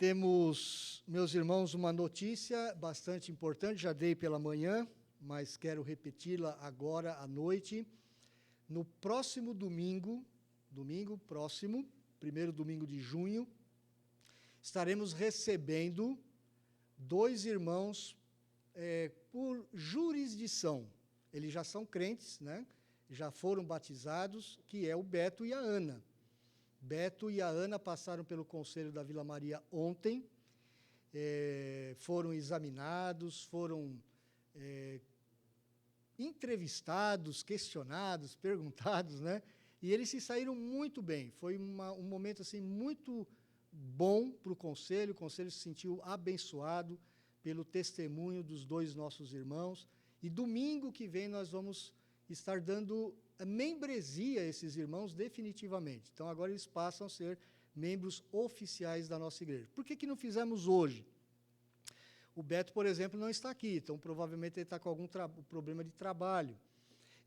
Temos, meus irmãos, uma notícia bastante importante, já dei pela manhã, mas quero repeti-la agora à noite. No próximo domingo próximo, primeiro domingo de junho, estaremos recebendo dois irmãos por jurisdição. Eles já são crentes, né? Já foram batizados, que é o Beto e a Ana. Beto e a Ana passaram pelo Conselho da Vila Maria ontem, foram examinados, foram entrevistados, questionados, perguntados, né? E eles se saíram muito bem. Foi um momento assim, muito bom para o Conselho se sentiu abençoado pelo testemunho dos dois nossos irmãos. E domingo que vem nós vamos estar dando membresia a esses irmãos definitivamente. Então, agora eles passam a ser membros oficiais da nossa igreja. Por que não fizemos hoje? O Beto, por exemplo, não está aqui, então provavelmente ele está com algum problema de trabalho.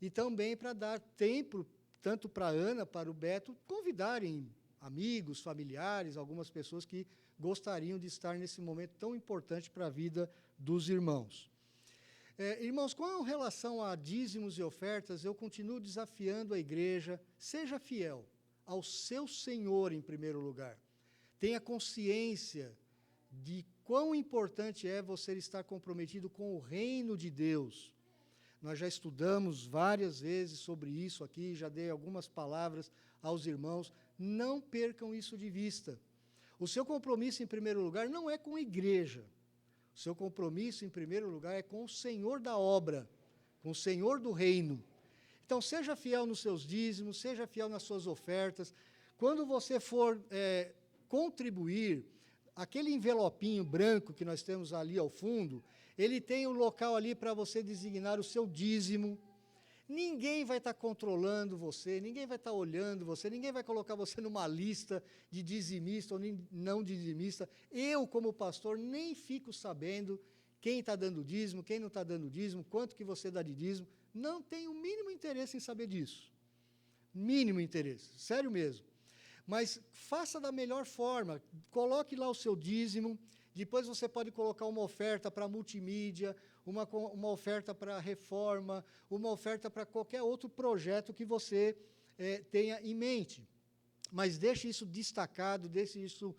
E também para dar tempo, tanto para a Ana, para o Beto, convidarem amigos, familiares, algumas pessoas que gostariam de estar nesse momento tão importante para a vida dos irmãos. Irmãos, com relação a dízimos e ofertas, eu continuo desafiando a igreja, seja fiel ao seu Senhor em primeiro lugar. Tenha consciência de quão importante é você estar comprometido com o reino de Deus. Nós já estudamos várias vezes sobre isso aqui, já dei algumas palavras aos irmãos. Não percam isso de vista. O seu compromisso, em primeiro lugar, não é com a igreja. O seu compromisso, em primeiro lugar, é com o Senhor da obra, com o Senhor do reino. Então, seja fiel nos seus dízimos, seja fiel nas suas ofertas. Quando você for contribuir, aquele envelopinho branco que nós temos ali ao fundo, ele tem um local ali para você designar o seu dízimo. Ninguém vai estar controlando você, ninguém vai estar olhando você, ninguém vai colocar você numa lista de dizimista ou não dizimista. Eu, como pastor, nem fico sabendo quem está dando dízimo, quem não está dando dízimo, quanto que você dá de dízimo. Não tenho o mínimo interesse em saber disso. Mínimo interesse, sério mesmo. Mas faça da melhor forma, coloque lá o seu dízimo, depois você pode colocar uma oferta para multimídia, uma oferta para reforma, uma oferta para qualquer outro projeto que você tenha em mente. Mas deixe isso destacado, deixe isso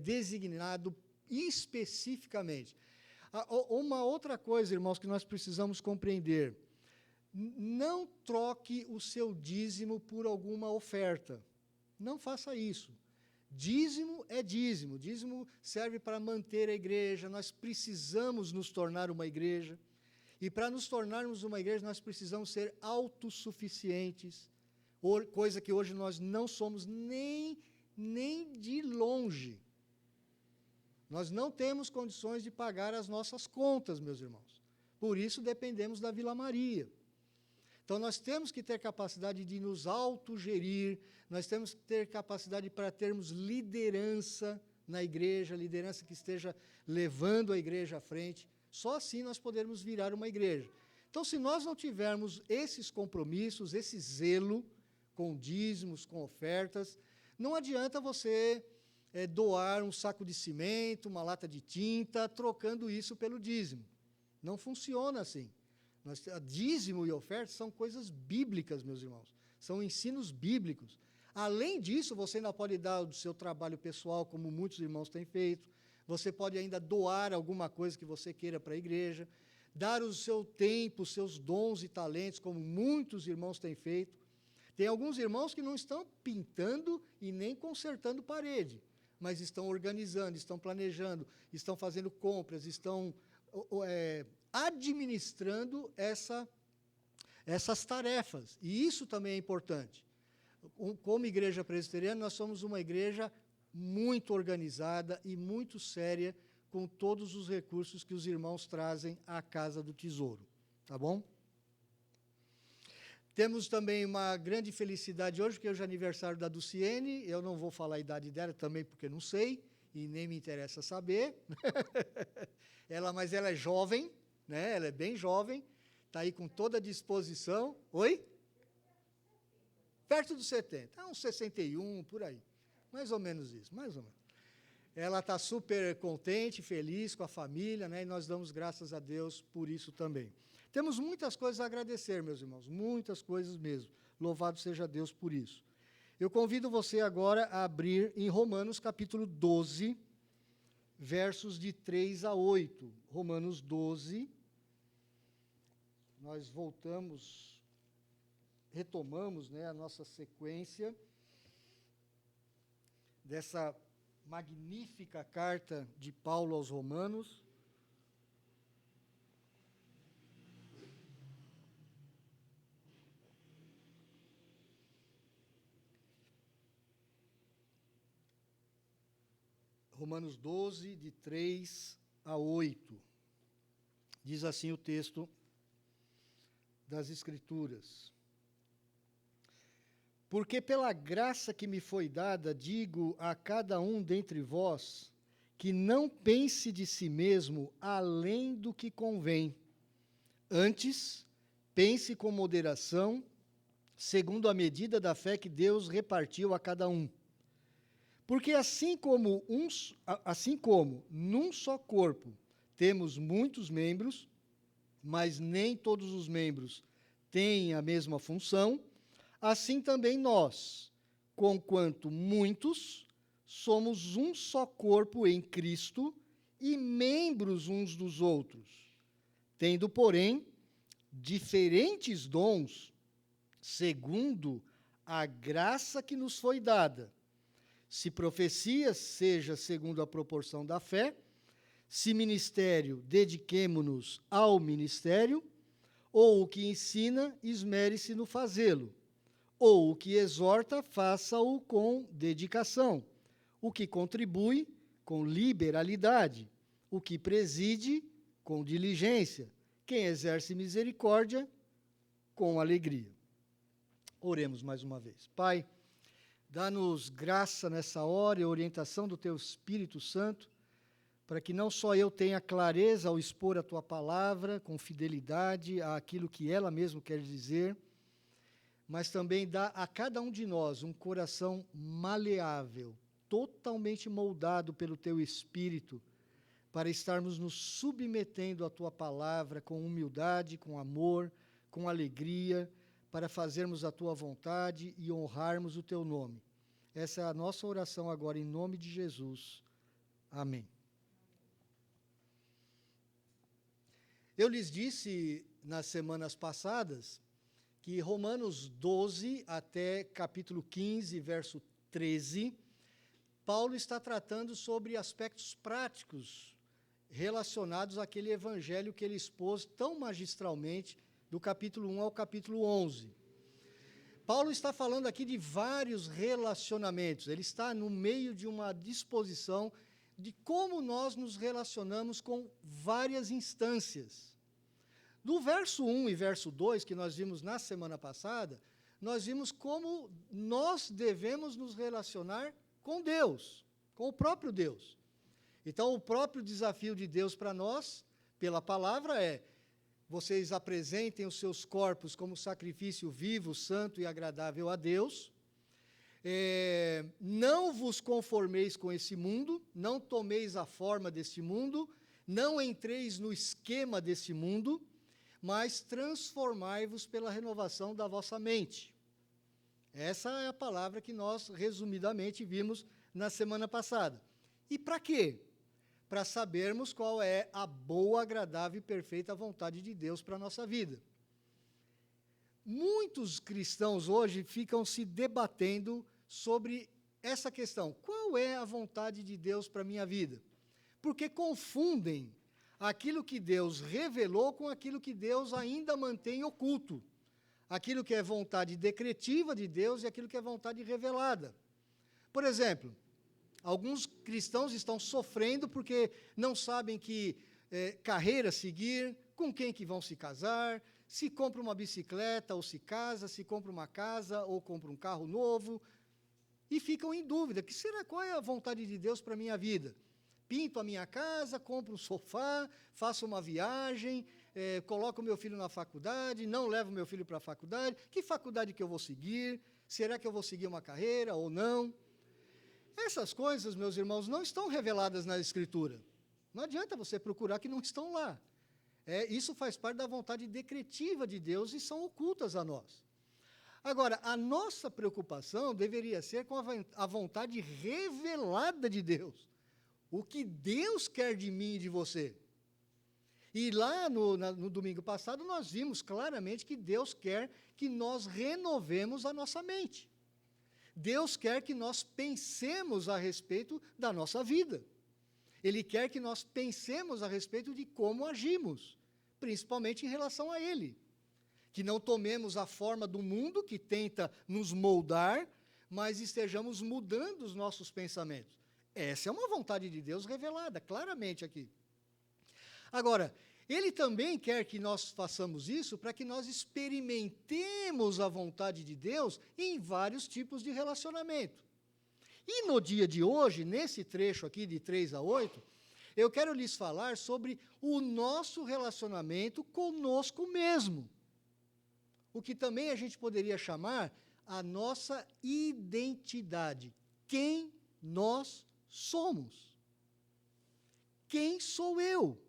designado especificamente. Uma outra coisa, irmãos, que nós precisamos compreender, não troque o seu dízimo por alguma oferta. Não faça isso. Dízimo é dízimo. Dízimo serve para manter a igreja. Nós precisamos nos tornar uma igreja. E para nos tornarmos uma igreja, nós precisamos ser autossuficientes, coisa que hoje nós não somos nem de longe. Nós não temos condições de pagar as nossas contas, meus irmãos. Por isso dependemos da Vila Maria. Então, nós temos que ter capacidade de nos autogerir, nós temos que ter capacidade para termos liderança na igreja, liderança que esteja levando a igreja à frente. Só assim nós poderemos virar uma igreja. Então, se nós não tivermos esses compromissos, esse zelo com dízimos, com ofertas, não adianta você doar um saco de cimento, uma lata de tinta, trocando isso pelo dízimo. Não funciona assim. Dízimo e oferta são coisas bíblicas, meus irmãos. São ensinos bíblicos. Além disso, você ainda pode dar do seu trabalho pessoal, como muitos irmãos têm feito. Você pode ainda doar alguma coisa que você queira para a igreja. Dar o seu tempo, os seus dons e talentos, como muitos irmãos têm feito. Tem alguns irmãos que não estão pintando e nem consertando parede, mas estão organizando, estão planejando, estão fazendo compras, estão administrando essas tarefas. E isso também é importante. Como igreja presbiteriana, nós somos uma igreja muito organizada e muito séria com todos os recursos que os irmãos trazem à Casa do Tesouro. Tá bom? Temos também uma grande felicidade hoje, porque hoje é aniversário da Dulciene. Eu não vou falar a idade dela também, porque não sei, e nem me interessa saber. Mas ela é jovem, né? Ela é bem jovem, está aí com toda a disposição. Oi? Perto dos 70, uns 61, por aí. Mais ou menos isso, mais ou menos. ela está super contente, feliz com a família, né? E nós damos graças a Deus por isso também. Temos muitas coisas a agradecer, meus irmãos, muitas coisas mesmo. Louvado seja Deus por isso. Eu convido você agora a abrir em Romanos capítulo 12, versos de 3 a 8. Romanos 12. Nós retomamos, né, a nossa sequência dessa magnífica carta de Paulo aos Romanos. Romanos 12, de 3 a 8. Diz assim o texto das Escrituras. Porque pela graça que me foi dada, digo a cada um dentre vós, que não pense de si mesmo além do que convém. Antes, pense com moderação, segundo a medida da fé que Deus repartiu a cada um. Porque assim como num só corpo temos muitos membros, mas nem todos os membros têm a mesma função, assim também nós, conquanto muitos, somos um só corpo em Cristo e membros uns dos outros, tendo, porém, diferentes dons, segundo a graça que nos foi dada. Se profecia, seja segundo a proporção da fé; se ministério, dediquemo-nos ao ministério; ou o que ensina, esmere-se no fazê-lo; ou o que exorta, faça-o com dedicação; o que contribui, com liberalidade; o que preside, com diligência; quem exerce misericórdia, com alegria. Oremos mais uma vez. Pai, dá-nos graça nessa hora e orientação do Teu Espírito Santo, para que não só eu tenha clareza ao expor a Tua palavra, com fidelidade àquilo que ela mesma quer dizer, mas também dá a cada um de nós um coração maleável, totalmente moldado pelo Teu Espírito, para estarmos nos submetendo à Tua palavra com humildade, com amor, com alegria, para fazermos a Tua vontade e honrarmos o Teu nome. Essa é a nossa oração agora, em nome de Jesus. Amém. Eu lhes disse nas semanas passadas que Romanos 12 até capítulo 15, verso 13, Paulo está tratando sobre aspectos práticos relacionados àquele evangelho que ele expôs tão magistralmente do capítulo 1 ao capítulo 11. Paulo está falando aqui de vários relacionamentos, ele está no meio de uma disposição de como nós nos relacionamos com várias instâncias. Do verso 1 e verso 2, que nós vimos na semana passada, nós vimos como nós devemos nos relacionar com Deus, com o próprio Deus. Então, o próprio desafio de Deus para nós, pela palavra, é: vocês apresentem os seus corpos como sacrifício vivo, santo e agradável a Deus. Não vos conformeis com esse mundo, não tomeis a forma desse mundo, não entreis no esquema desse mundo, mas transformai-vos pela renovação da vossa mente. Essa é a palavra que nós, resumidamente, vimos na semana passada. E para quê? Para sabermos qual é a boa, agradável e perfeita vontade de Deus para a nossa vida. Muitos cristãos hoje ficam se debatendo sobre essa questão: qual é a vontade de Deus para a minha vida? Porque confundem aquilo que Deus revelou com aquilo que Deus ainda mantém oculto. Aquilo que é vontade decretiva de Deus e aquilo que é vontade revelada. Por exemplo, alguns cristãos estão sofrendo porque não sabem que carreira seguir, com quem que vão se casar, se compra uma bicicleta ou se casa, se compra uma casa ou compra um carro novo, e ficam em dúvida: qual é a vontade de Deus para a minha vida? Pinto a minha casa, compro um sofá, faço uma viagem, coloco o meu filho na faculdade, não levo meu filho para a faculdade, que faculdade que eu vou seguir? Será que eu vou seguir uma carreira ou não? Essas coisas, meus irmãos, não estão reveladas na Escritura. Não adianta você procurar que não estão lá. Isso faz parte da vontade decretiva de Deus e são ocultas a nós. Agora, a nossa preocupação deveria ser com a vontade revelada de Deus. O que Deus quer de mim e de você. E lá no domingo passado nós vimos claramente que Deus quer que nós renovemos a nossa mente. Deus quer que nós pensemos a respeito da nossa vida. Ele quer que nós pensemos a respeito de como agimos, principalmente em relação a Ele. Que não tomemos a forma do mundo que tenta nos moldar, mas estejamos mudando os nossos pensamentos. Essa é uma vontade de Deus revelada claramente aqui. Agora, Ele também quer que nós façamos isso para que nós experimentemos a vontade de Deus em vários tipos de relacionamento. E no dia de hoje, nesse trecho aqui de 3 a 8, eu quero lhes falar sobre o nosso relacionamento conosco mesmo. O que também a gente poderia chamar a nossa identidade. Quem nós somos? Quem sou eu?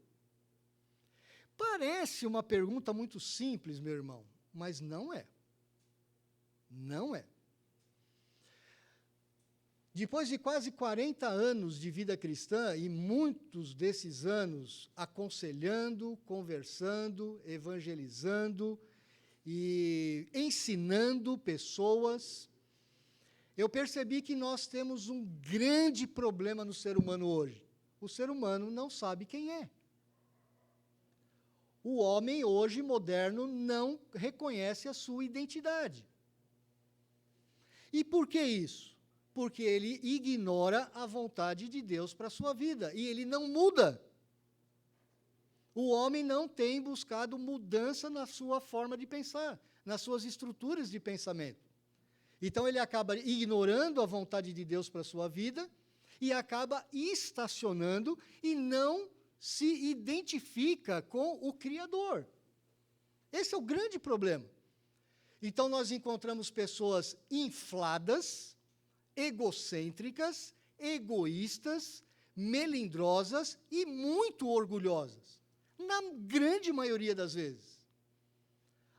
Parece uma pergunta muito simples, meu irmão, mas não é. Não é. Depois de quase 40 anos de vida cristã, e muitos desses anos aconselhando, conversando, evangelizando e ensinando pessoas, eu percebi que nós temos um grande problema no ser humano hoje. O ser humano não sabe quem é. O homem hoje moderno não reconhece a sua identidade. E por que isso? Porque ele ignora a vontade de Deus para a sua vida, e ele não muda. O homem não tem buscado mudança na sua forma de pensar, nas suas estruturas de pensamento. Então ele acaba ignorando a vontade de Deus para a sua vida, e acaba estacionando e não se identifica com o Criador. Esse é o grande problema. Então nós encontramos pessoas infladas, egocêntricas, egoístas, melindrosas e muito orgulhosas. Na grande maioria das vezes.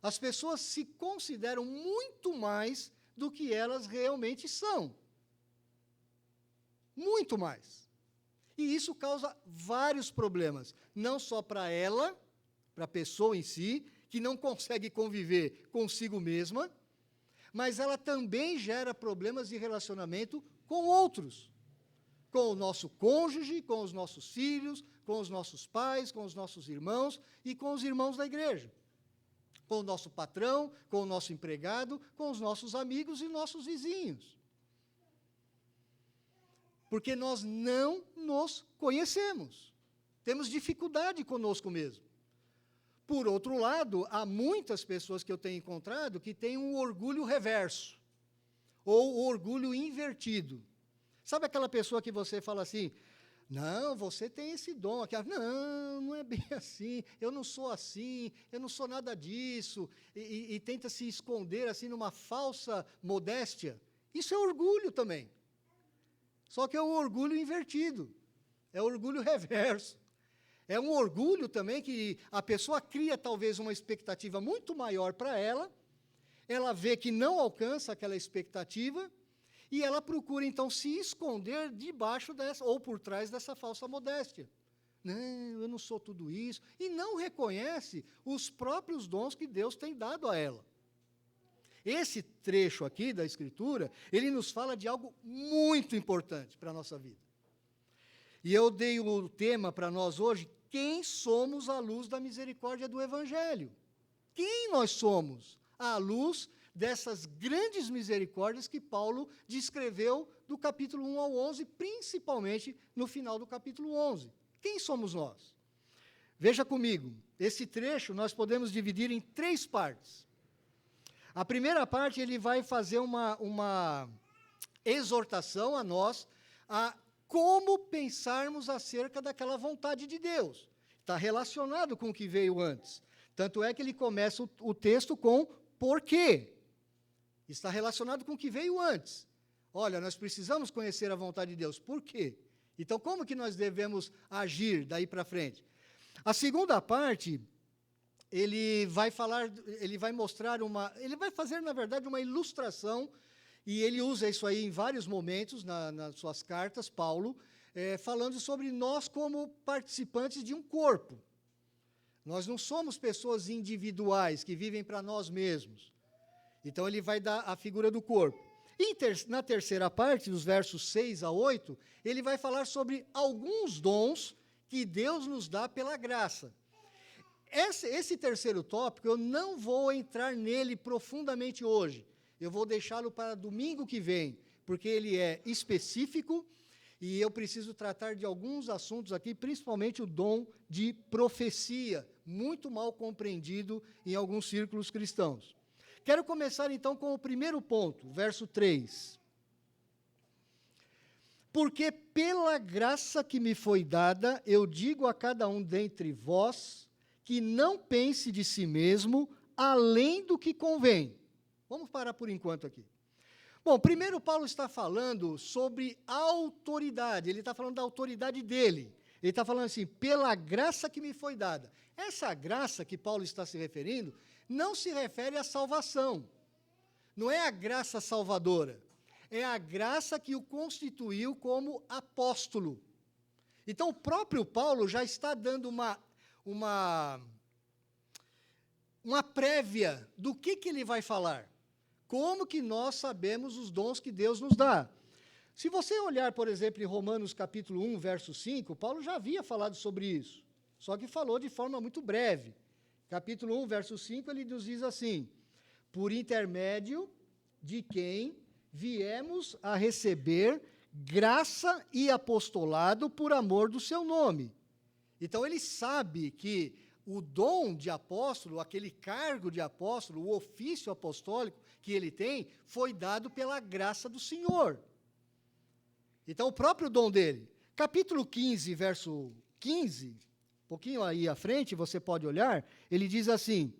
As pessoas se consideram muito mais do que elas realmente são. Muito mais. E isso causa vários problemas, não só para ela, para a pessoa em si, que não consegue conviver consigo mesma, mas ela também gera problemas de relacionamento com outros, com o nosso cônjuge, com os nossos filhos, com os nossos pais, com os nossos irmãos e com os irmãos da igreja, com o nosso patrão, com o nosso empregado, com os nossos amigos e nossos vizinhos. Porque nós não nos conhecemos. Temos dificuldade conosco mesmo. Por outro lado, há muitas pessoas que eu tenho encontrado que têm um orgulho reverso, ou orgulho invertido. Sabe aquela pessoa que você fala assim, não, você tem esse dom aqui. Não, não é bem assim, eu não sou assim, eu não sou nada disso, e tenta se esconder assim numa falsa modéstia. Isso é orgulho também. Só que é um orgulho invertido, é orgulho reverso. É um orgulho também que a pessoa cria talvez uma expectativa muito maior para ela vê que não alcança aquela expectativa, e ela procura então se esconder debaixo dessa, ou por trás dessa falsa modéstia. Não, eu não sou tudo isso, e não reconhece os próprios dons que Deus tem dado a ela. Esse trecho aqui da Escritura, ele nos fala de algo muito importante para a nossa vida. E eu dei o tema para nós hoje, quem somos à luz da misericórdia do Evangelho? Quem nós somos à luz dessas grandes misericórdias que Paulo descreveu do capítulo 1 ao 11, principalmente no final do capítulo 11. Quem somos nós? Veja comigo, esse trecho nós podemos dividir em 3 partes. A primeira parte, ele vai fazer uma exortação a nós, a como pensarmos acerca daquela vontade de Deus. Está relacionado com o que veio antes. Tanto é que ele começa o texto com por quê. Está relacionado com o que veio antes. Olha, nós precisamos conhecer a vontade de Deus. Por quê? Então, como que nós devemos agir daí para frente? A segunda parte, ele vai fazer, na verdade, uma ilustração, e ele usa isso aí em vários momentos nas suas cartas, Paulo, falando sobre nós como participantes de um corpo. Nós não somos pessoas individuais que vivem para nós mesmos. Então, ele vai dar a figura do corpo. E na terceira parte, dos versos 6 a 8, ele vai falar sobre alguns dons que Deus nos dá pela graça. Esse terceiro tópico, eu não vou entrar nele profundamente hoje. Eu vou deixá-lo para domingo que vem, porque ele é específico e eu preciso tratar de alguns assuntos aqui, principalmente o dom de profecia, muito mal compreendido em alguns círculos cristãos. Quero começar, então, com o primeiro ponto, verso 3. Porque pela graça que me foi dada, eu digo a cada um dentre vós, que não pense de si mesmo, além do que convém. Vamos parar por enquanto aqui. Bom, primeiro Paulo está falando sobre autoridade, ele está falando da autoridade dele. Ele está falando assim, pela graça que me foi dada. Essa graça que Paulo está se referindo, não se refere à salvação. Não é a graça salvadora. É a graça que o constituiu como apóstolo. Então, o próprio Paulo já está dando uma prévia do que ele vai falar. Como que nós sabemos os dons que Deus nos dá? Se você olhar, por exemplo, em Romanos capítulo 1, verso 5, Paulo já havia falado sobre isso, só que falou de forma muito breve. Capítulo 1, verso 5, ele nos diz assim, por intermédio de quem viemos a receber graça e apostolado por amor do seu nome. Então, ele sabe que o dom de apóstolo, aquele cargo de apóstolo, o ofício apostólico que ele tem, foi dado pela graça do Senhor. Então, o próprio dom dele. Capítulo 15, verso 15, um pouquinho aí à frente, você pode olhar, ele diz assim,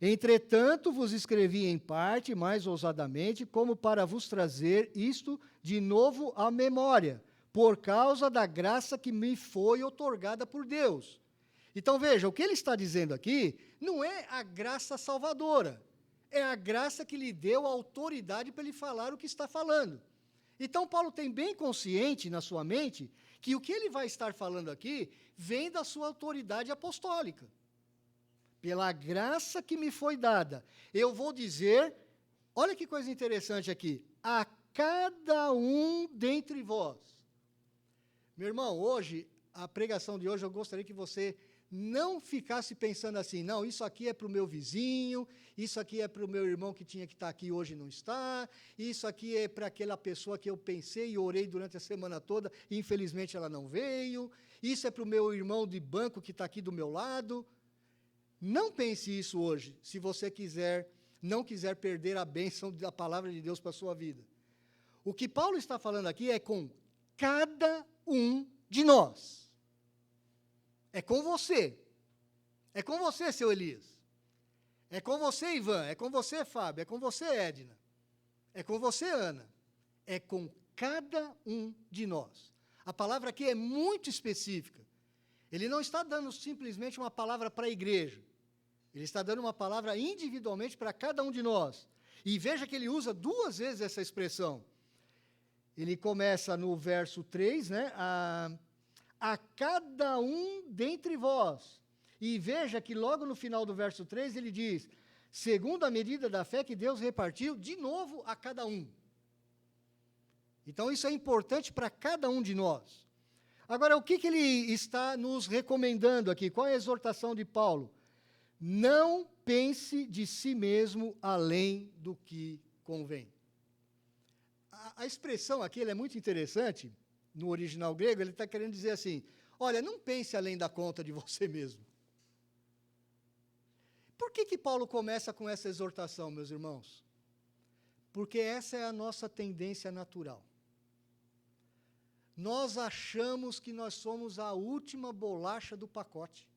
entretanto, vos escrevi em parte, mais ousadamente, como para vos trazer isto de novo à memória, por causa da graça que me foi outorgada por Deus. Então, veja, o que ele está dizendo aqui não é a graça salvadora, é a graça que lhe deu a autoridade para ele falar o que está falando. Então, Paulo tem bem consciente na sua mente que o que ele vai estar falando aqui vem da sua autoridade apostólica. Pela graça que me foi dada, eu vou dizer, olha que coisa interessante aqui, a cada um dentre vós. Meu irmão, hoje, a pregação de hoje, eu gostaria que você não ficasse pensando assim, não, isso aqui é para o meu vizinho, isso aqui é para o meu irmão que tinha que estar aqui hoje e não está, isso aqui é para aquela pessoa que eu pensei e orei durante a semana toda e infelizmente ela não veio, isso é para o meu irmão de banco que está aqui do meu lado. Não pense isso hoje, se você não quiser perder a bênção da palavra de Deus para a sua vida. O que Paulo está falando aqui é com cada um de nós. É com você. É com você, seu Elias. É com você, Ivan. É com você, Fábio. É com você, Edna. É com você, Ana. É com cada um de nós. A palavra aqui é muito específica. Ele não está dando simplesmente uma palavra para a igreja. Ele está dando uma palavra individualmente para cada um de nós. E veja que ele usa 2 vezes essa expressão. Ele começa no verso 3, né? A cada um dentre vós. E veja que logo no final do verso 3 ele diz, segundo a medida da fé que Deus repartiu, de novo a cada um. Então isso é importante para cada um de nós. Agora, o que ele está nos recomendando aqui? Qual é a exortação de Paulo? Não pense de si mesmo além do que convém. A expressão aqui ela é muito interessante. No original grego, ele está querendo dizer assim, olha, não pense além da conta de você mesmo. Por que Paulo começa com essa exortação, meus irmãos? Porque essa é a nossa tendência natural. Nós achamos que nós somos a última bolacha do pacote.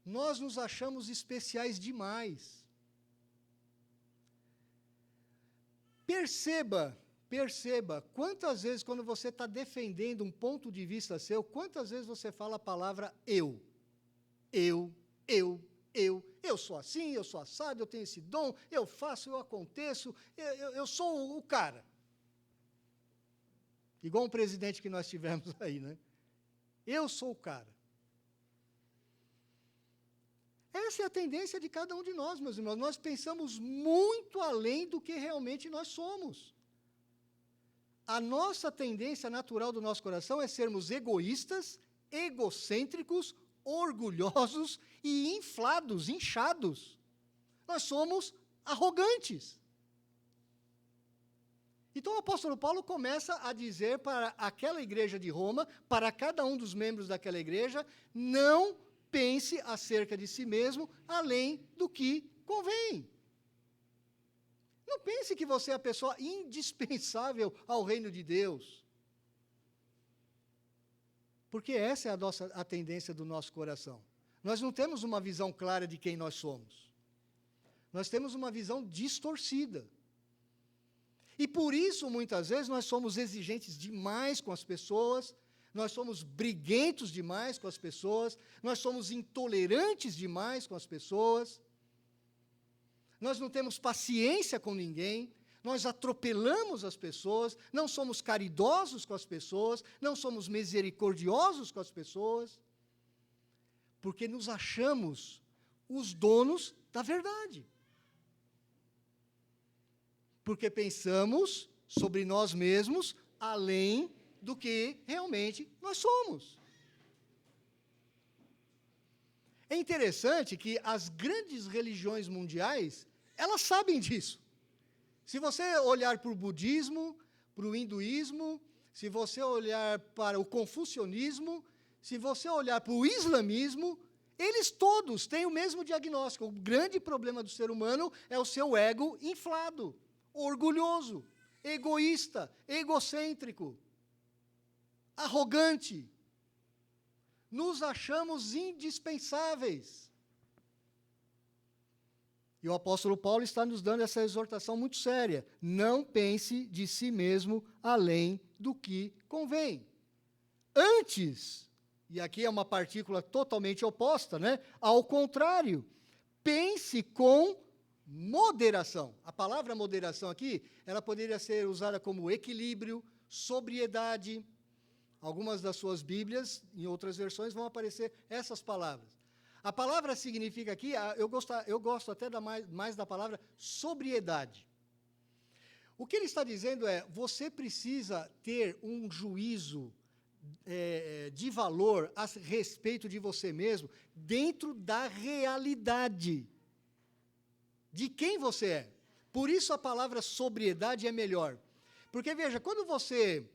Nós nos achamos especiais demais. Perceba quantas vezes, quando você está defendendo um ponto de vista seu, quantas vezes você fala a palavra eu. Eu sou assim, eu sou assado, eu tenho esse dom, eu faço, eu aconteço, eu sou o cara. Igual um presidente que nós tivemos aí, né? Eu sou o cara. Essa é a tendência de cada um de nós, meus irmãos. Nós pensamos muito além do que realmente nós somos. A nossa tendência natural do nosso coração é sermos egoístas, egocêntricos, orgulhosos e inflados, inchados. Nós somos arrogantes. Então o apóstolo Paulo começa a dizer para aquela igreja de Roma, para cada um dos membros daquela igreja, não pense acerca de si mesmo além do que convém. Não pense que você é a pessoa indispensável ao reino de Deus. Porque essa é a tendência do nosso coração. Nós não temos uma visão clara de quem nós somos. Nós temos uma visão distorcida. E por isso, muitas vezes, nós somos exigentes demais com as pessoas, nós somos briguentos demais com as pessoas, nós somos intolerantes demais com as pessoas, nós não temos paciência com ninguém, nós atropelamos as pessoas, não somos caridosos com as pessoas, não somos misericordiosos com as pessoas, porque nos achamos os donos da verdade. Porque pensamos sobre nós mesmos além do que realmente nós somos. É interessante que as grandes religiões mundiais, elas sabem disso. Se você olhar para o budismo, para o hinduísmo, se você olhar para o confucionismo, se você olhar para o islamismo, eles todos têm o mesmo diagnóstico. O grande problema do ser humano é o seu ego inflado, orgulhoso, egoísta, egocêntrico, arrogante. Nos achamos indispensáveis. E o apóstolo Paulo está nos dando essa exortação muito séria. Não pense de si mesmo além do que convém. Antes, e aqui é uma partícula totalmente oposta, né? Ao contrário, pense com moderação. A palavra moderação aqui, ela poderia ser usada como equilíbrio, sobriedade. Algumas das suas Bíblias, em outras versões, vão aparecer essas palavras. A palavra significa aqui, eu gosto até mais da palavra sobriedade. O que ele está dizendo é, você precisa ter um juízo de valor a respeito de você mesmo, dentro da realidade de quem você é. Por isso a palavra sobriedade é melhor. Porque, veja, quando você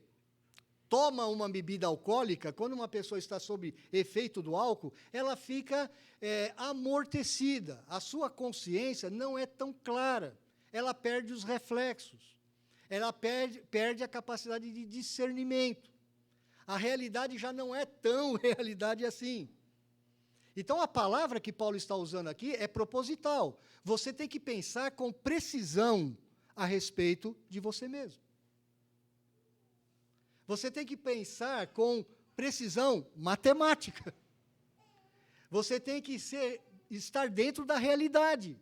toma uma bebida alcoólica, quando uma pessoa está sob efeito do álcool, ela fica amortecida. A sua consciência não é tão clara. Ela perde os reflexos. Ela perde a capacidade de discernimento. A realidade já não é tão realidade assim. Então, a palavra que Paulo está usando aqui é proposital. Você tem que pensar com precisão a respeito de você mesmo. Você tem que pensar com precisão matemática. Você tem que estar dentro da realidade.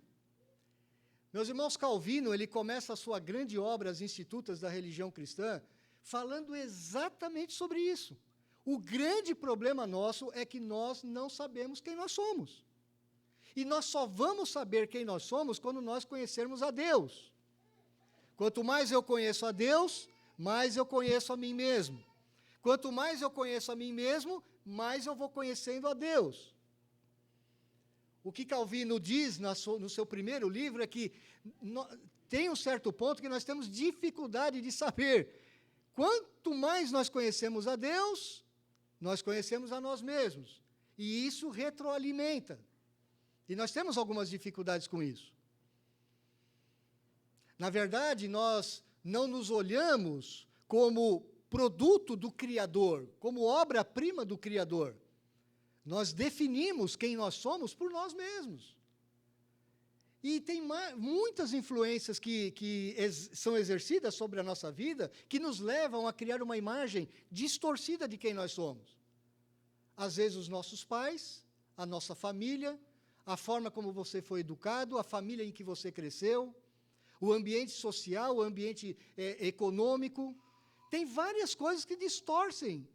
Meus irmãos, Calvino, ele começa a sua grande obra, As Institutas da Religião Cristã, falando exatamente sobre isso. O grande problema nosso é que nós não sabemos quem nós somos. E nós só vamos saber quem nós somos quando nós conhecermos a Deus. Quanto mais eu conheço a Deus, mais eu conheço a mim mesmo. Quanto mais eu conheço a mim mesmo, mais eu vou conhecendo a Deus. O que Calvino diz no seu primeiro livro é que tem um certo ponto que nós temos dificuldade de saber. Quanto mais nós conhecemos a Deus, nós conhecemos a nós mesmos. E isso retroalimenta. E nós temos algumas dificuldades com isso. Na verdade, nós não nos olhamos como produto do Criador, como obra-prima do Criador. Nós definimos quem nós somos por nós mesmos. E tem muitas influências que são exercidas sobre a nossa vida, que nos levam a criar uma imagem distorcida de quem nós somos. Às vezes, os nossos pais, a nossa família, a forma como você foi educado, a família em que você cresceu, o ambiente social, o ambiente econômico. Tem várias coisas que distorcem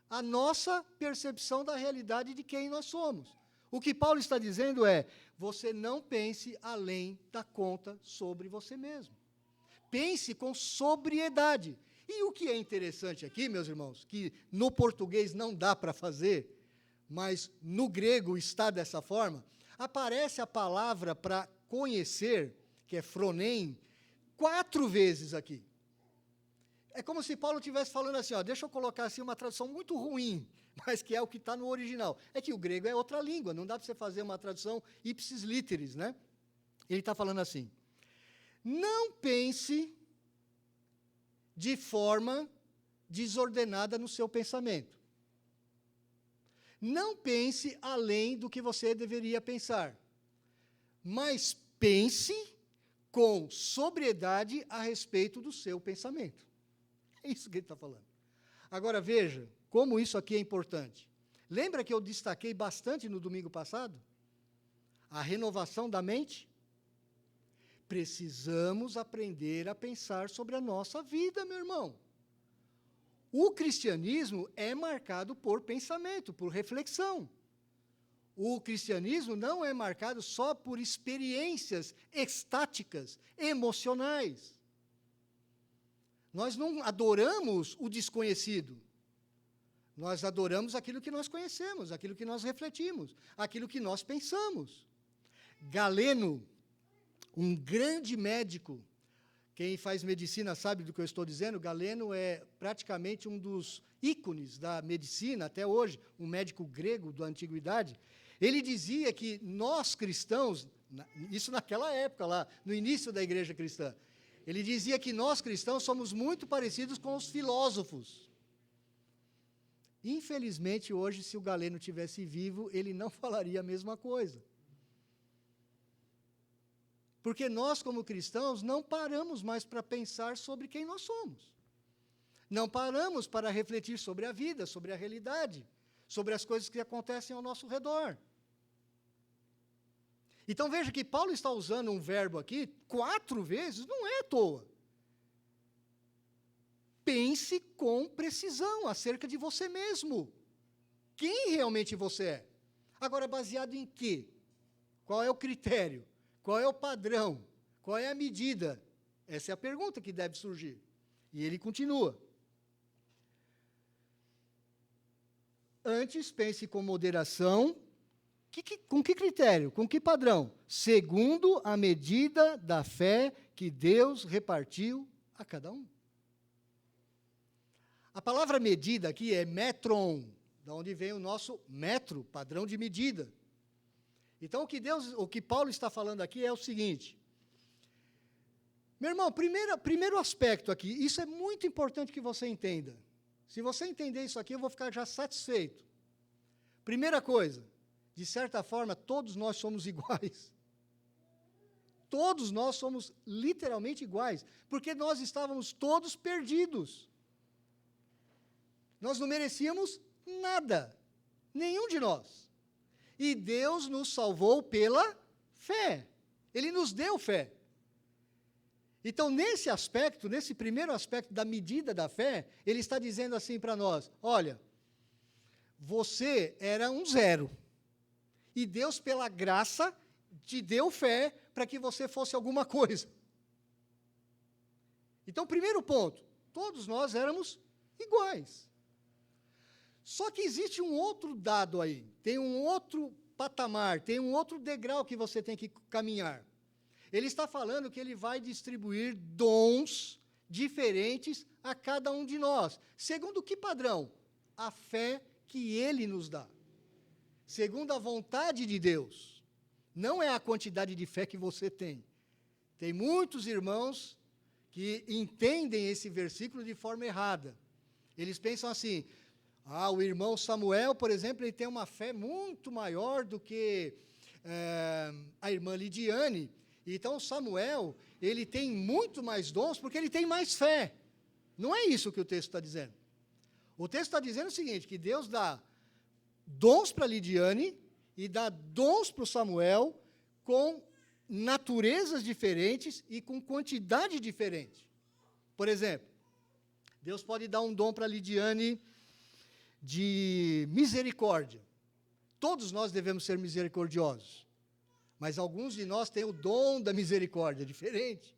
a nossa percepção da realidade de quem nós somos. O que Paulo está dizendo é, você não pense além da conta sobre você mesmo. Pense com sobriedade. E o que é interessante aqui, meus irmãos, que no português não dá para fazer, mas no grego está dessa forma, aparece a palavra para conhecer, que é phronein, 4 vezes aqui. É como se Paulo estivesse falando assim, ó, deixa eu colocar assim uma tradução muito ruim, mas que é o que está no original. É que o grego é outra língua, não dá para você fazer uma tradução ipsis literis, né? Ele está falando assim, não pense de forma desordenada no seu pensamento. Não pense além do que você deveria pensar, mas pense com sobriedade a respeito do seu pensamento. É isso que ele está falando. Agora, veja como isso aqui é importante. Lembra que eu destaquei bastante no domingo passado? A renovação da mente? Precisamos aprender a pensar sobre a nossa vida, meu irmão. O cristianismo é marcado por pensamento, por reflexão. O cristianismo não é marcado só por experiências estáticas, emocionais. Nós não adoramos o desconhecido. Nós adoramos aquilo que nós conhecemos, aquilo que nós refletimos, aquilo que nós pensamos. Galeno, um grande médico, quem faz medicina sabe do que eu estou dizendo, Galeno é praticamente um dos ícones da medicina até hoje, um médico grego da antiguidade. Ele dizia que nós cristãos, isso naquela época lá, no início da igreja cristã, ele dizia que nós cristãos somos muito parecidos com os filósofos. Infelizmente, hoje, se o Galeno tivesse vivo, ele não falaria a mesma coisa. Porque nós, como cristãos, não paramos mais para pensar sobre quem nós somos. Não paramos para refletir sobre a vida, sobre a realidade, sobre as coisas que acontecem ao nosso redor. Então, veja que Paulo está usando um verbo aqui 4 vezes, não é à toa. Pense com precisão acerca de você mesmo. Quem realmente você é? Agora, baseado em quê? Qual é o critério? Qual é o padrão? Qual é a medida? Essa é a pergunta que deve surgir. E ele continua. Antes, pense com moderação. Com que critério? Com que padrão? Segundo a medida da fé que Deus repartiu a cada um. A palavra medida aqui é metron, da onde vem o nosso metro, padrão de medida. Então, o que Paulo está falando aqui é o seguinte. Meu irmão, primeiro aspecto aqui, isso é muito importante que você entenda. Se você entender isso aqui, eu vou ficar já satisfeito. Primeira coisa, de certa forma, todos nós somos iguais. Todos nós somos literalmente iguais, porque nós estávamos todos perdidos. Nós não merecíamos nada, nenhum de nós. E Deus nos salvou pela fé. Ele nos deu fé. Então, nesse aspecto, nesse primeiro aspecto da medida da fé, ele está dizendo assim para nós, olha, você era um 0. E Deus, pela graça, te deu fé para que você fosse alguma coisa. Então, primeiro ponto, todos nós éramos iguais. Só que existe um outro dado aí, tem um outro patamar, tem um outro degrau que você tem que caminhar. Ele está falando que ele vai distribuir dons diferentes a cada um de nós. Segundo que padrão? A fé que ele nos dá. Segundo a vontade de Deus. Não é a quantidade de fé que você tem. Tem muitos irmãos que entendem esse versículo de forma errada. Eles pensam assim, o irmão Samuel, por exemplo, ele tem uma fé muito maior do que a irmã Lidiane. Então, Samuel, ele tem muito mais dons porque ele tem mais fé. Não é isso que o texto está dizendo. O texto está dizendo o seguinte, que Deus dá dons para Lidiane e dá dons para o Samuel com naturezas diferentes e com quantidade diferente. Por exemplo, Deus pode dar um dom para Lidiane de misericórdia. Todos nós devemos ser misericordiosos. Mas alguns de nós têm o dom da misericórdia, diferente.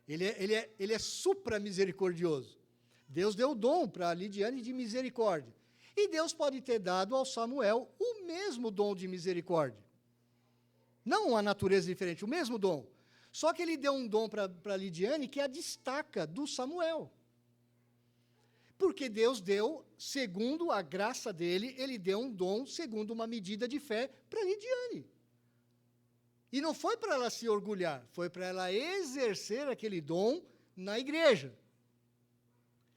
Ele é supra-misericordioso. Deus deu o dom para Lidiane de misericórdia. E Deus pode ter dado ao Samuel o mesmo dom de misericórdia. Não uma natureza diferente, o mesmo dom. Só que ele deu um dom para Lidiane que a destaca do Samuel. Porque Deus deu, segundo a graça dele, ele deu um dom segundo uma medida de fé para Lidiane. E não foi para ela se orgulhar, foi para ela exercer aquele dom na igreja.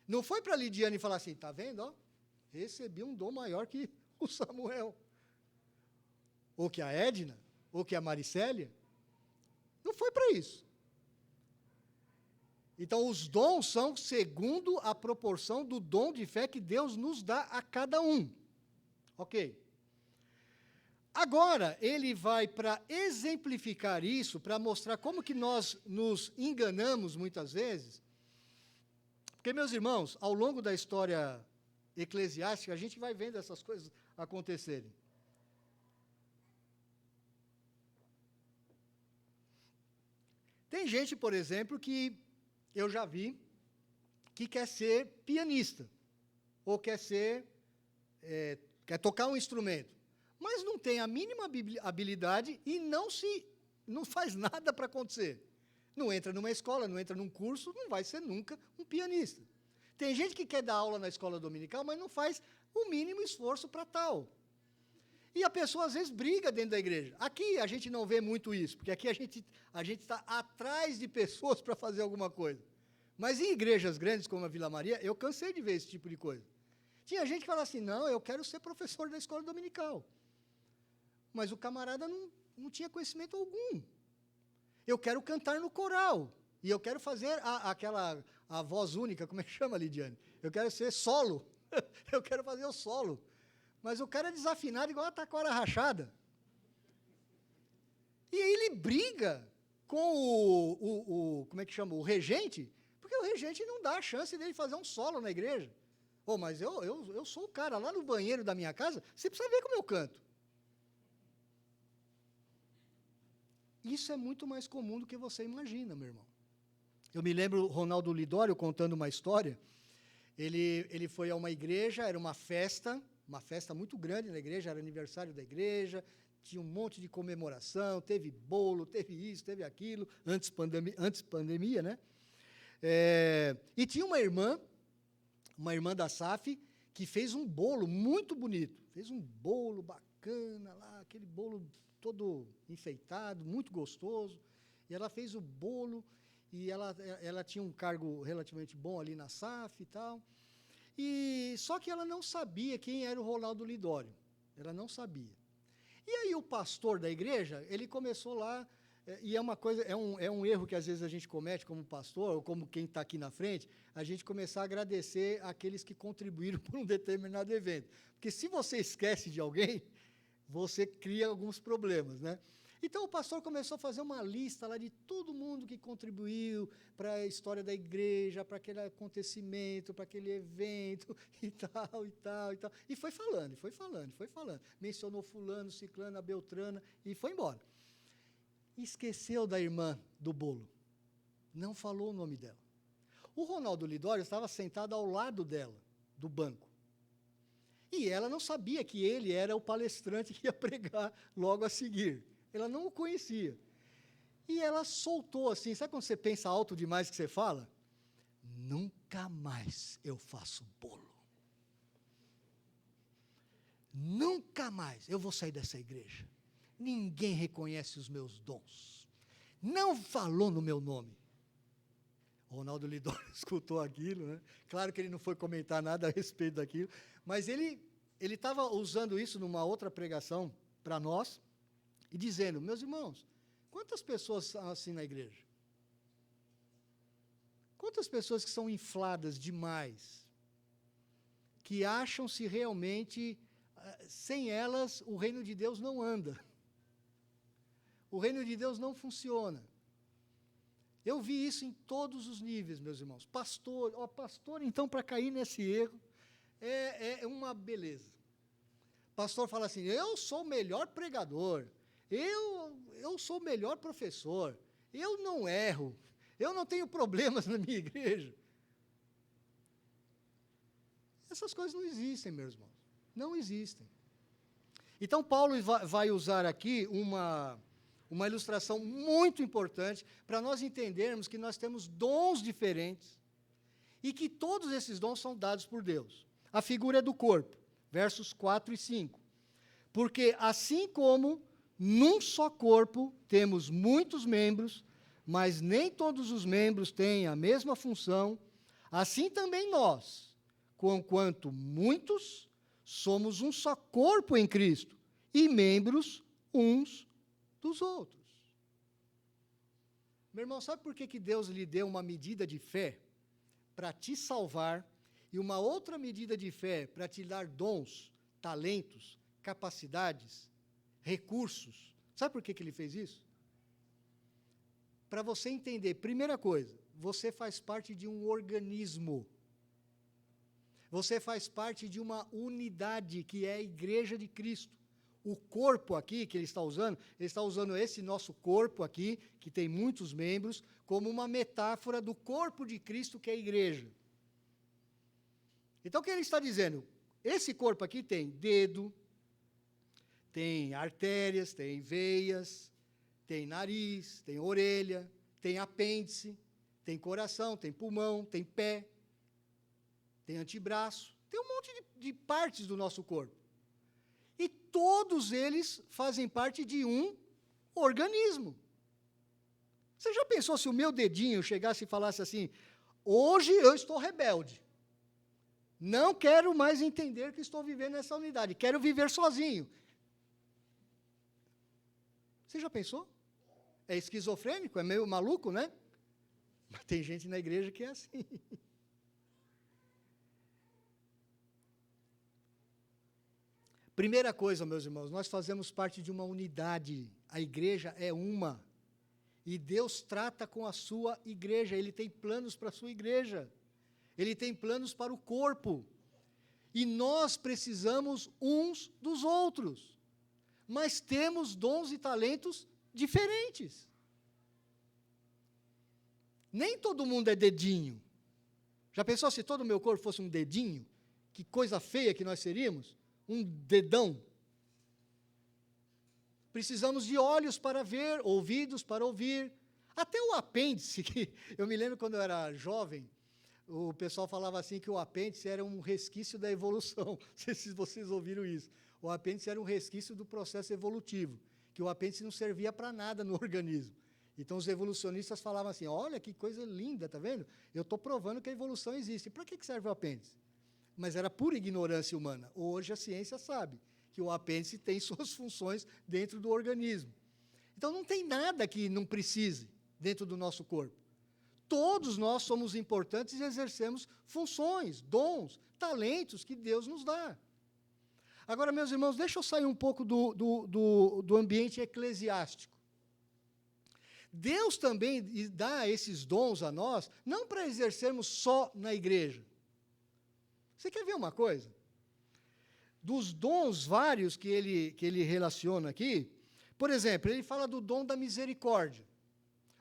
Não foi para Lidiane falar assim, está vendo? Ó, recebi um dom maior que o Samuel. Ou que a Edna, ou que a Maricélia. Não foi para isso. Então, os dons são segundo a proporção do dom de fé que Deus nos dá a cada um. Ok? Agora, ele vai para exemplificar isso, para mostrar como que nós nos enganamos muitas vezes. Porque, meus irmãos, ao longo da história eclesiástica, a gente vai vendo essas coisas acontecerem. Tem gente, por exemplo, que eu já vi, que quer ser pianista, ou quer tocar um instrumento. Mas não tem a mínima habilidade e não faz nada para acontecer. Não entra numa escola, não entra num curso, não vai ser nunca um pianista. Tem gente que quer dar aula na escola dominical, mas não faz o mínimo esforço para tal. E a pessoa, às vezes, briga dentro da igreja. Aqui a gente não vê muito isso, porque aqui a gente está atrás de pessoas para fazer alguma coisa. Mas em igrejas grandes, como a Vila Maria, eu cansei de ver esse tipo de coisa. Tinha gente que falava assim, não, eu quero ser professor da escola dominical. Mas o camarada não tinha conhecimento algum. Eu quero cantar no coral. E eu quero fazer a voz única, como é que chama, Lidiane? Eu quero ser solo. Eu quero fazer o solo. Mas o cara é desafinado igual a taquara rachada. E aí ele briga com como é que chama? O regente, porque o regente não dá a chance dele fazer um solo na igreja. Oh, mas eu sou o cara lá no banheiro da minha casa, você precisa ver como eu canto. Isso é muito mais comum do que você imagina, meu irmão. Eu me lembro o Ronaldo Lidório contando uma história. Ele foi a uma igreja, era uma festa muito grande na igreja, era aniversário da igreja, tinha um monte de comemoração, teve bolo, teve isso, teve aquilo, antes pandemia, né? E tinha uma irmã da SAF, que fez um bolo muito bonito, fez um bolo bacana lá, aquele bolo todo enfeitado, muito gostoso, e ela fez o bolo, e ela tinha um cargo relativamente bom ali na SAF e tal, só que ela não sabia quem era o Ronaldo Lidório, ela não sabia. E aí o pastor da igreja, ele começou lá, e é uma coisa, é um erro que às vezes a gente comete como pastor, ou como quem está aqui na frente, a gente começar a agradecer aqueles que contribuíram por um determinado evento. Porque se você esquece de alguém, você cria alguns problemas, né? Então o pastor começou a fazer uma lista lá de todo mundo que contribuiu para a história da igreja, para aquele acontecimento, para aquele evento, e tal, e tal, e tal. E foi falando, foi falando, foi falando. Mencionou fulano, ciclana, beltrana, e foi embora. Esqueceu da irmã do bolo. Não falou o nome dela. O Ronaldo Lidório estava sentado ao lado dela, do banco. E ela não sabia que ele era o palestrante que ia pregar logo a seguir. Ela não o conhecia. E ela soltou assim, sabe quando você pensa alto demais que você fala? Nunca mais eu faço bolo. Nunca mais eu vou sair dessa igreja. Ninguém reconhece os meus dons. Não falou no meu nome. O Ronaldo Lidório escutou aquilo, né? Claro que ele não foi comentar nada a respeito daquilo, mas ele estava usando isso numa outra pregação para nós, e dizendo, meus irmãos, quantas pessoas são assim na igreja? Quantas pessoas que são infladas demais, que acham-se realmente, sem elas, o reino de Deus não anda. O reino de Deus não funciona. Eu vi isso em todos os níveis, meus irmãos. Pastor, então, para cair nesse erro, é uma beleza. Pastor fala assim, eu sou o melhor pregador, eu sou o melhor professor, eu não erro, eu não tenho problemas na minha igreja. Essas coisas não existem, meus irmãos. Não existem. Então, Paulo vai usar aqui uma ilustração muito importante para nós entendermos que nós temos dons diferentes e que todos esses dons são dados por Deus. A figura é do corpo, versos 4 e 5. Porque assim como num só corpo temos muitos membros, mas nem todos os membros têm a mesma função, assim também nós, conquanto muitos, somos um só corpo em Cristo e membros uns dos outros. Meu irmão, sabe por que Deus lhe deu uma medida de fé para te salvar e uma outra medida de fé para te dar dons, talentos, capacidades, recursos? Sabe por que Ele fez isso? Para você entender, primeira coisa, você faz parte de um organismo. Você faz parte de uma unidade que é a Igreja de Cristo. O corpo aqui que ele está usando esse nosso corpo aqui, que tem muitos membros, como uma metáfora do corpo de Cristo, que é a igreja. Então, o que ele está dizendo? Esse corpo aqui tem dedo, tem artérias, tem veias, tem nariz, tem orelha, tem apêndice, tem coração, tem pulmão, tem pé, tem antebraço, tem um monte de partes do nosso corpo. E todos eles fazem parte de um organismo. Você já pensou se o meu dedinho chegasse e falasse assim, hoje eu estou rebelde, não quero mais entender que estou vivendo nessa unidade, quero viver sozinho. Você já pensou? É esquizofrênico, é meio maluco, né? Mas tem gente na igreja que é assim. Primeira coisa, meus irmãos, nós fazemos parte de uma unidade. A igreja é uma. E Deus trata com a sua igreja. Ele tem planos para a sua igreja. Ele tem planos para o corpo. E nós precisamos uns dos outros. Mas temos dons e talentos diferentes. Nem todo mundo é dedinho. Já pensou se todo o meu corpo fosse um dedinho? Que coisa feia que nós seríamos? Um dedão. Precisamos de olhos para ver, ouvidos para ouvir. Até o apêndice, que eu me lembro quando eu era jovem, o pessoal falava assim que o apêndice era um resquício da evolução. Não sei se vocês ouviram isso. O apêndice era um resquício do processo evolutivo, que o apêndice não servia para nada no organismo. Então os evolucionistas falavam assim, olha que coisa linda, tá vendo? Eu estou provando que a evolução existe. Para que serve o apêndice? Mas era pura ignorância humana. Hoje a ciência sabe que o apêndice tem suas funções dentro do organismo. Então não tem nada que não precise dentro do nosso corpo. Todos nós somos importantes e exercemos funções, dons, talentos que Deus nos dá. Agora, meus irmãos, deixa eu sair um pouco do ambiente eclesiástico. Deus também dá esses dons a nós, não para exercermos só na igreja. Você quer ver uma coisa? Dos dons vários que ele relaciona aqui, por exemplo, ele fala do dom da misericórdia.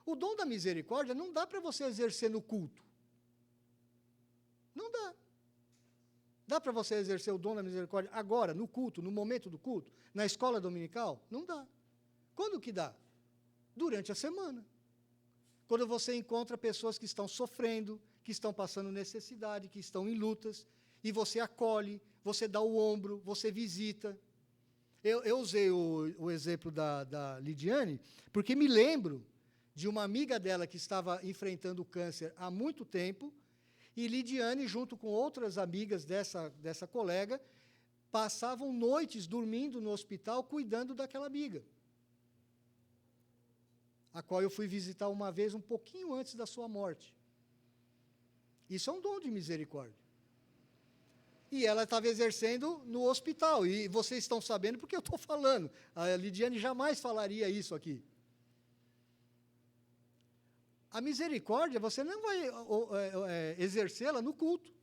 O dom da misericórdia não dá para você exercer no culto. Não dá. Dá para você exercer o dom da misericórdia agora, no culto, no momento do culto, na escola dominical? Não dá. Quando que dá? Durante a semana. Quando você encontra pessoas que estão sofrendo, que estão passando necessidade, que estão em lutas, e você acolhe, você dá o ombro, você visita. Eu usei o exemplo da Lidiane, porque me lembro de uma amiga dela que estava enfrentando o câncer há muito tempo, e Lidiane, junto com outras amigas dessa colega, passavam noites dormindo no hospital, cuidando daquela amiga. a qual eu fui visitar uma vez um pouquinho antes da sua morte. Isso é um dom de misericórdia. E ela estava exercendo no hospital, e vocês estão sabendo porque eu estou falando. A Lidiane jamais falaria isso aqui. A misericórdia, você não vai exercê-la no culto.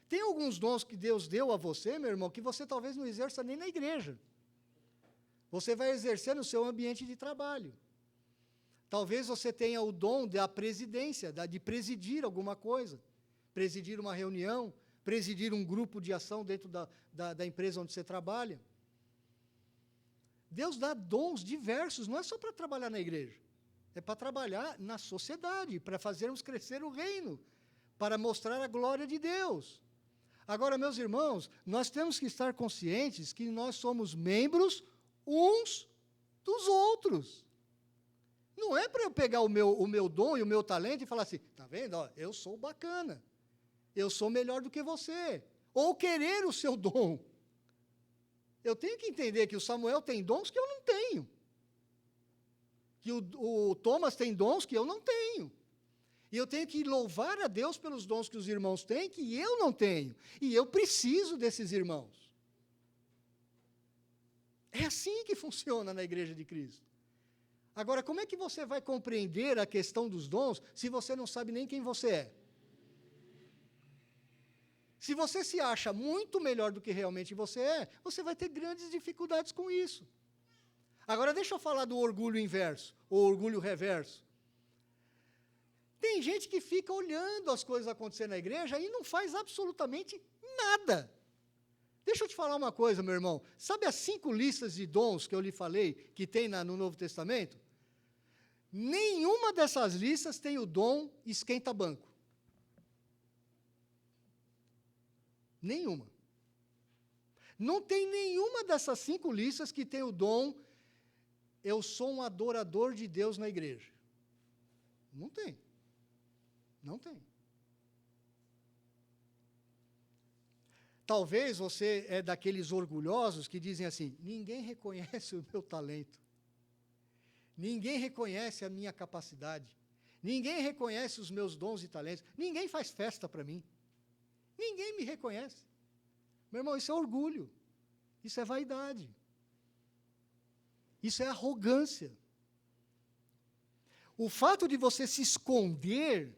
Tem alguns dons que Deus deu a você, meu irmão, que você talvez não exerça nem na igreja. Você vai exercer no seu ambiente de trabalho. Talvez você tenha o dom da presidência, de presidir alguma coisa, presidir uma reunião, presidir um grupo de ação dentro da empresa onde você trabalha. Deus dá dons diversos, não é só para trabalhar na igreja, é para trabalhar na sociedade, para fazermos crescer o reino, para mostrar a glória de Deus. Agora, meus irmãos, nós temos que estar conscientes que nós somos membros uns dos outros. Não é para eu pegar o meu dom e o meu talento e falar assim, tá vendo? Ó, eu sou bacana, eu sou melhor do que você. Ou querer o seu dom. Eu tenho que entender que o Samuel tem dons que eu não tenho. Que o Thomas tem dons que eu não tenho. E eu tenho que louvar a Deus pelos dons que os irmãos têm, que eu não tenho. E eu preciso desses irmãos. É assim que funciona na Igreja de Cristo. Agora, como é que você vai compreender a questão dos dons se você não sabe nem quem você é? Se você se acha muito melhor do que realmente você é, você vai ter grandes dificuldades com isso. Agora, deixa eu falar do orgulho inverso, ou orgulho reverso. Tem gente que fica olhando as coisas acontecer na igreja e não faz absolutamente nada. Deixa eu te falar uma coisa, meu irmão. Sabe as 5 listas de dons que eu lhe falei, que tem no Novo Testamento? Nenhuma dessas listas tem o dom esquenta-banco. Nenhuma. Não tem nenhuma dessas 5 listas que tem o dom, eu sou um adorador de Deus na igreja. Não tem. Não tem. Talvez você é daqueles orgulhosos que dizem assim, ninguém reconhece o meu talento. Ninguém reconhece a minha capacidade. Ninguém reconhece os meus dons e talentos. Ninguém faz festa para mim. Ninguém me reconhece. Meu irmão, isso é orgulho. Isso é vaidade. Isso é arrogância. O fato de você se esconder,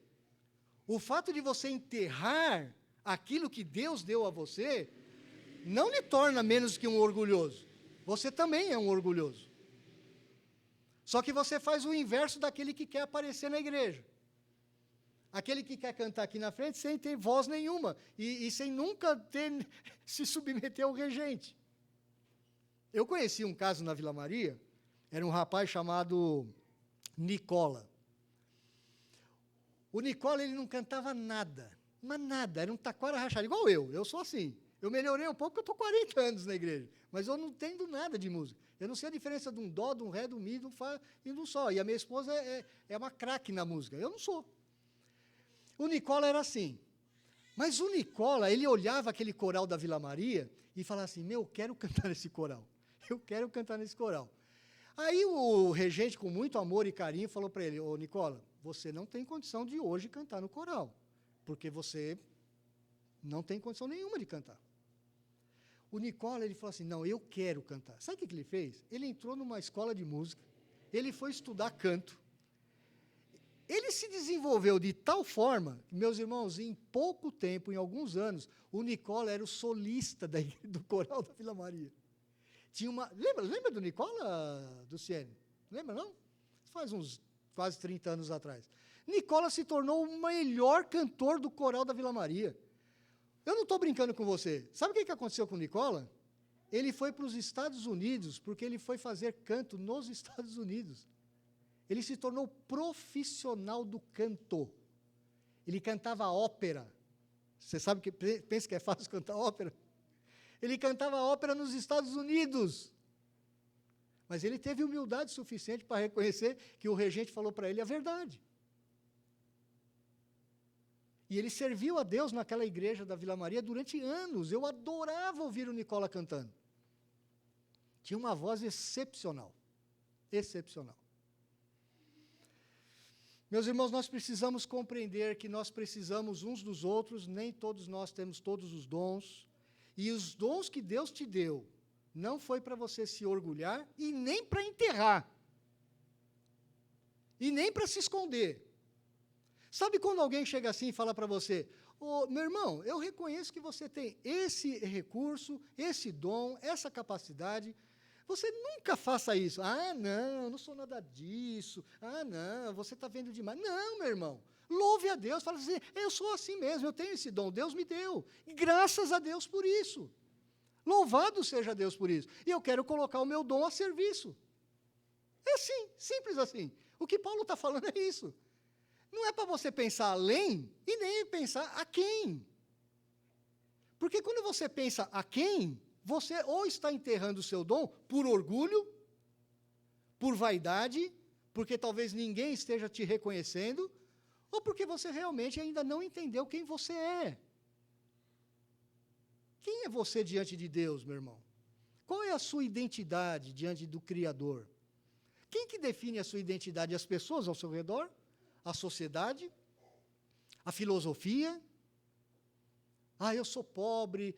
o fato de você enterrar aquilo que Deus deu a você, não lhe torna menos que um orgulhoso. Você também é um orgulhoso. Só que você faz o inverso daquele que quer aparecer na igreja. Aquele que quer cantar aqui na frente sem ter voz nenhuma e sem nunca se submeter ao regente. Eu conheci um caso na Vila Maria, era um rapaz chamado Nicola. O Nicola, ele não cantava nada, mas nada, era um taquara rachado, igual eu sou assim. Eu melhorei um pouco porque eu estou 40 anos na igreja, mas eu não entendo nada de música. Eu não sei a diferença de um dó, de um ré, de um mi, de um fá e de um sol. E a minha esposa é uma craque na música, eu não sou. O Nicola era assim. Mas o Nicola, ele olhava aquele coral da Vila Maria e falava assim, eu quero cantar nesse coral. Eu quero cantar nesse coral. Aí o regente, com muito amor e carinho, falou para ele, ô Nicola, você não tem condição de hoje cantar no coral, porque você não tem condição nenhuma de cantar. O Nicola, ele falou assim, não, eu quero cantar. Sabe o que ele fez? Ele entrou numa escola de música, ele foi estudar canto. Ele se desenvolveu de tal forma, meus irmãos, em pouco tempo, em alguns anos, o Nicola era o solista do coral da Vila Maria. Tinha uma, lembra do Nicola, Luciene? Lembra, não? Faz uns quase 30 anos atrás. Nicola se tornou o melhor cantor do coral da Vila Maria. Eu não estou brincando com você. Sabe o que aconteceu com o Nicola? Ele foi para os Estados Unidos, porque ele foi fazer canto nos Estados Unidos. Ele se tornou profissional do canto. Ele cantava ópera. Você sabe que pensa que é fácil cantar ópera? Ele cantava ópera nos Estados Unidos. Mas ele teve humildade suficiente para reconhecer que o regente falou para ele a verdade. E ele serviu a Deus naquela igreja da Vila Maria durante anos. Eu adorava ouvir o Nicola cantando. Tinha uma voz excepcional. Excepcional. Meus irmãos, nós precisamos compreender que nós precisamos uns dos outros, nem todos nós temos todos os dons, e os dons que Deus te deu, não foi para você se orgulhar e nem para enterrar, e nem para se esconder. Sabe quando alguém chega assim e fala para você, meu irmão, eu reconheço que você tem esse recurso, esse dom, essa capacidade, você nunca faça isso. Ah, não, eu não sou nada disso. Ah, não, você está vendo demais. Não, meu irmão, louve a Deus, fala assim, eu sou assim mesmo, eu tenho esse dom, Deus me deu. E graças a Deus por isso. Louvado seja Deus por isso. E eu quero colocar o meu dom a serviço. É assim, simples assim. O que Paulo está falando é isso. Não é para você pensar além e nem pensar a quem. Porque quando você pensa a quem, você ou está enterrando o seu dom por orgulho, por vaidade, porque talvez ninguém esteja te reconhecendo, ou porque você realmente ainda não entendeu quem você é. Quem é você diante de Deus, meu irmão? Qual é a sua identidade diante do Criador? Quem que define a sua identidade? As pessoas ao seu redor? A sociedade? A filosofia? Ah, eu sou pobre.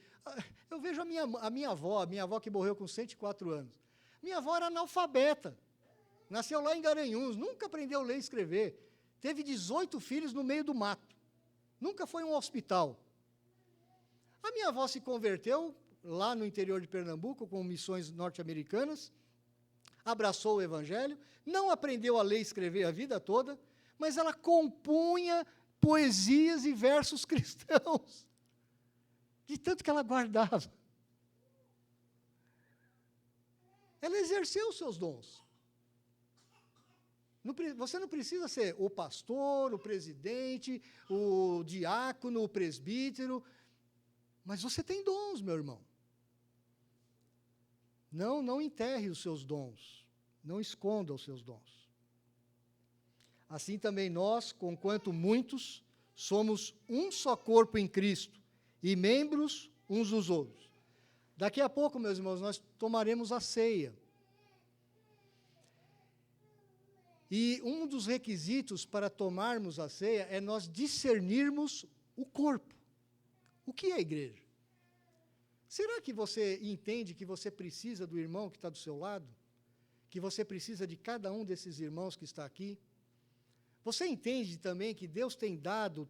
Eu vejo a minha avó que morreu com 104 anos. Minha avó era analfabeta. Nasceu lá em Garanhuns, nunca aprendeu a ler e escrever. Teve 18 filhos no meio do mato. Nunca foi a um hospital. A minha avó se converteu lá no interior de Pernambuco, com missões norte-americanas, abraçou o evangelho, não aprendeu a ler e escrever a vida toda, mas ela compunha poesias e versos cristãos, de tanto que ela guardava. Ela exerceu os seus dons. Você não precisa ser o pastor, o presidente, o diácono, o presbítero, mas você tem dons, meu irmão. Não enterre os seus dons, não esconda os seus dons. Assim também nós, conquanto muitos, somos um só corpo em Cristo e membros uns dos outros. Daqui a pouco, meus irmãos, nós tomaremos a ceia. E um dos requisitos para tomarmos a ceia é nós discernirmos o corpo. O que é a igreja? Será que você entende que você precisa do irmão que está do seu lado? Que você precisa de cada um desses irmãos que está aqui? Você entende também que Deus tem dado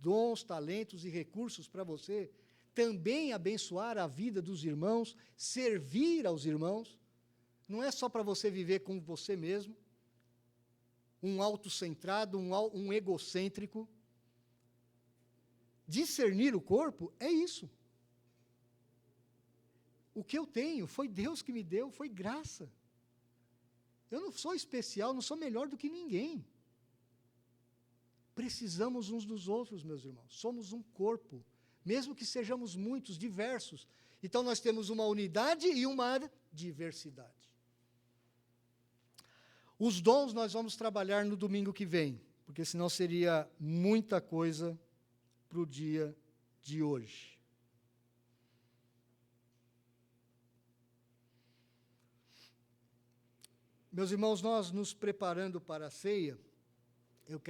dons, talentos e recursos para você também abençoar a vida dos irmãos, servir aos irmãos? Não é só para você viver com você mesmo, um autocentrado, um egocêntrico. Discernir o corpo é isso. O que eu tenho foi Deus que me deu, foi graça. Eu não sou especial, não sou melhor do que ninguém. Precisamos uns dos outros, meus irmãos. Somos um corpo, mesmo que sejamos muitos, diversos. Então, nós temos uma unidade e uma diversidade. Os dons nós vamos trabalhar no domingo que vem, porque senão seria muita coisa para o dia de hoje. Meus irmãos, nós nos preparando para a ceia, eu quero